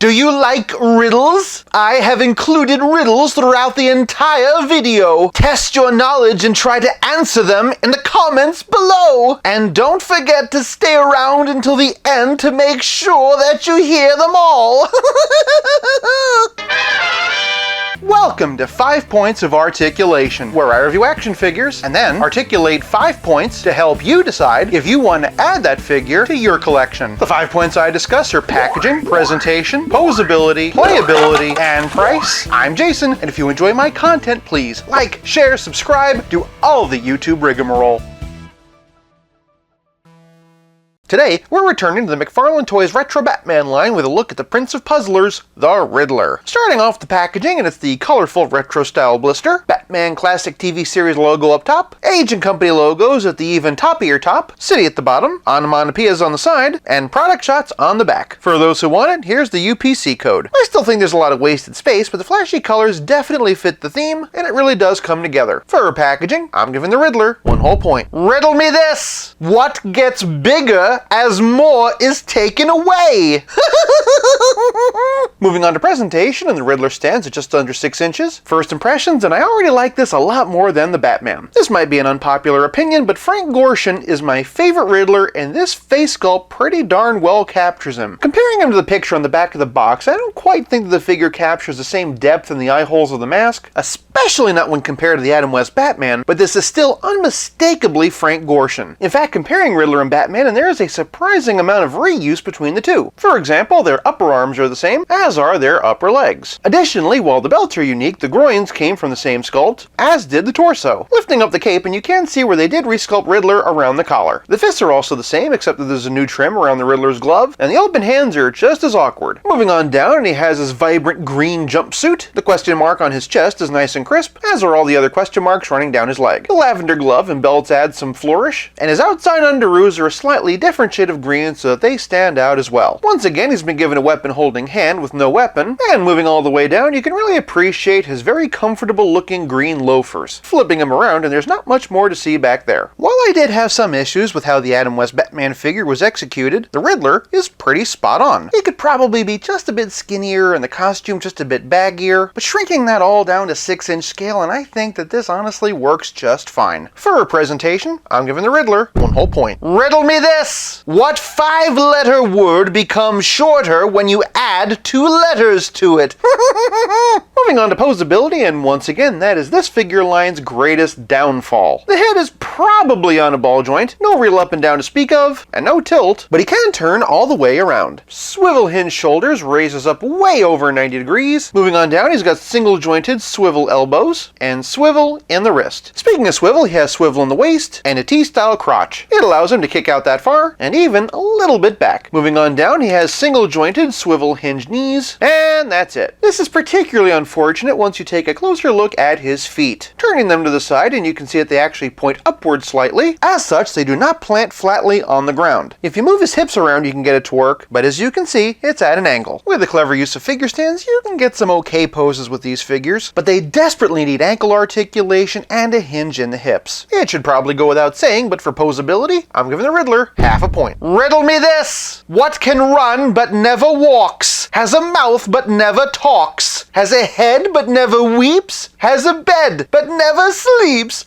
Do you like riddles? I have included riddles throughout the entire video. Test your knowledge and try to answer them in the comments below. And don't forget to stay around until the end to make sure that you hear them all. Welcome to 5 Points of Articulation, where I review action figures and then articulate 5 points to help you decide if you want to add that figure to your collection. The 5 points I discuss are packaging, presentation, posability, playability, and price. I'm Jason, and if you enjoy my content, please like, share, subscribe, do all the YouTube rigmarole. Today, we're returning to the McFarlane Toys Retro Batman line with a look at the Prince of Puzzlers, the Riddler. Starting off the packaging, and it's the colorful retro-style blister, Batman Classic TV series logo up top, Age and Company logos at the even toppier top, City at the bottom, onomatopoeias on the side, and product shots on the back. For those who want it, here's the UPC code. I still think there's a lot of wasted space, but the flashy colors definitely fit the theme, and it really does come together. For packaging, I'm giving the Riddler 1 whole point. Riddle me this! What gets bigger as more is taken away? Moving on to presentation, and the Riddler stands at just under 6 inches. First impressions, and I already like this a lot more than the Batman. This might be an unpopular opinion, but Frank Gorshin is my favorite Riddler, and this face sculpt pretty darn well captures him. Comparing him to the picture on the back of the box, I don't quite think that the figure captures the same depth in the eye holes of the mask, especially not when compared to the Adam West Batman, but this is still unmistakably Frank Gorshin. In fact, comparing Riddler and Batman, and there is a surprising amount of reuse between the two. For example, their upper arms are the same, as are their upper legs. Additionally, while the belts are unique, the groins came from the same sculpt, as did the torso. Lifting up the cape, and you can see where they did resculpt Riddler around the collar. The fists are also the same, except that there's a new trim around the Riddler's glove, and the open hands are just as awkward. Moving on down, and he has his vibrant green jumpsuit. The question mark on his chest is nice and crisp, as are all the other question marks running down his leg. The lavender glove and belts add some flourish, and his outside underoos are a slightly different shade of green so that they stand out as well. Once again, he's been given a weapon-holding hand with no weapon, and moving all the way down, you can really appreciate his very comfortable-looking green loafers. Flipping him around, and there's not much more to see back there. While I did have some issues with how the Adam West Batman figure was executed, the Riddler is pretty spot on. He could probably be just a bit skinnier and the costume just a bit baggier, but shrinking that all down to 6-inch scale, and I think that this honestly works just fine. For a presentation, I'm giving the Riddler 1 whole point. Riddle me this! What 5-letter word becomes shorter when you add 2 letters to it? Moving on to posability, and once again, that is this figure line's greatest downfall. The head is probably on a ball joint, no real up and down to speak of, and no tilt, but he can turn all the way around. Swivel hinge shoulders raises up way over 90 degrees. Moving on down, he's got single jointed swivel elbows, and swivel in the wrist. Speaking of swivel, he has swivel in the waist, and a T-style crotch. It allows him to kick out that far, and even a little bit back. Moving on down, he has single jointed swivel hinge knees, and that's it. This is particularly unfortunate once you take a closer look at his feet. Turning them to the side, and you can see that they actually point upward slightly. As such, they do not plant flatly on the ground. If you move his hips around, you can get it to work, but as you can see, it's at an angle. With the clever use of figure stands, you can get some okay poses with these figures, but they desperately need ankle articulation and a hinge in the hips. It should probably go without saying, but for posability, I'm giving the Riddler half a point. Riddle me this! What can run but never walks? Has a mouth but never talks? Has a head but never weeps? Has a bed but never sleeps?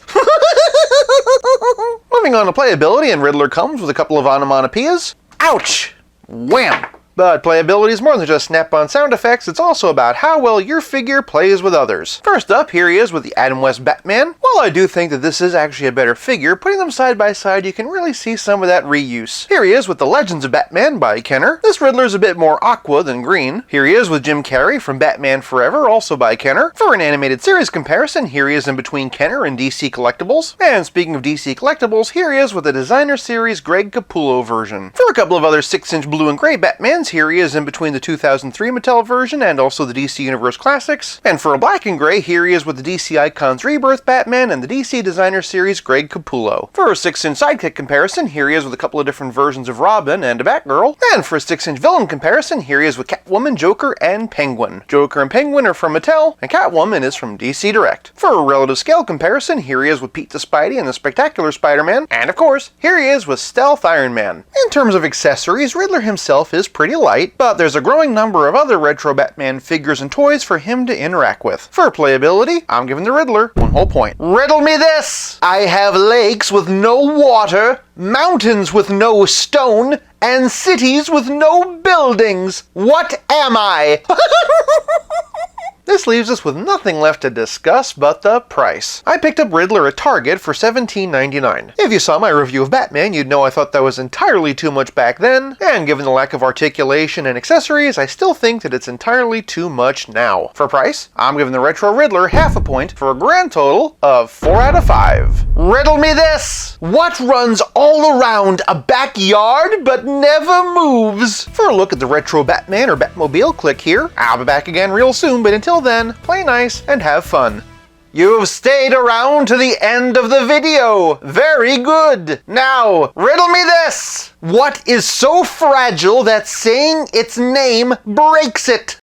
Moving on to playability, and Riddler comes with a couple of onomatopoeias. Ouch! Wham! But playability is more than just snap-on sound effects, it's also about how well your figure plays with others. First up, here he is with the Adam West Batman. While I do think that this is actually a better figure, putting them side by side you can really see some of that reuse. Here he is with the Legends of Batman by Kenner. This Riddler is a bit more aqua than green. Here he is with Jim Carrey from Batman Forever, also by Kenner. For an animated series comparison, here he is in between Kenner and DC Collectibles. And speaking of DC Collectibles, here he is with the Designer Series Greg Capullo version. For a couple of other 6-inch blue and gray Batmans, here he is in between the 2003 Mattel version and also the DC Universe Classics. And for a black and gray, here he is with the DC Icons Rebirth Batman and the DC Designer Series Greg Capullo. For a 6-inch sidekick comparison, here he is with a couple of different versions of Robin and a Batgirl. And for a 6-inch villain comparison, here he is with Catwoman, Joker, and Penguin. Joker and Penguin are from Mattel, and Catwoman is from DC Direct. For a relative scale comparison, here he is with Pete the Spidey and the Spectacular Spider-Man. And of course, here he is with Stealth Iron Man. In terms of accessories, Riddler himself is pretty pretty light, but there's a growing number of other Retro Batman figures and toys for him to interact with. For playability, I'm giving the Riddler 1 whole point. Riddle me this! I have lakes with no water, mountains with no stone, and cities with no buildings. What am I? This leaves us with nothing left to discuss but the price. I picked up Riddler at Target for $17.99. If you saw my review of Batman, you'd know I thought that was entirely too much back then, and given the lack of articulation and accessories, I still think that it's entirely too much now. For price, I'm giving the Retro Riddler half a point for a grand total of 4 out of 5. Riddle me this! What runs all around a backyard but never moves? For a look at the Retro Batman or Batmobile, click here. I'll be back again real soon, but until then, play nice and have fun. You've stayed around to the end of the video. Very good. Now, riddle me this. What is so fragile that saying its name breaks it?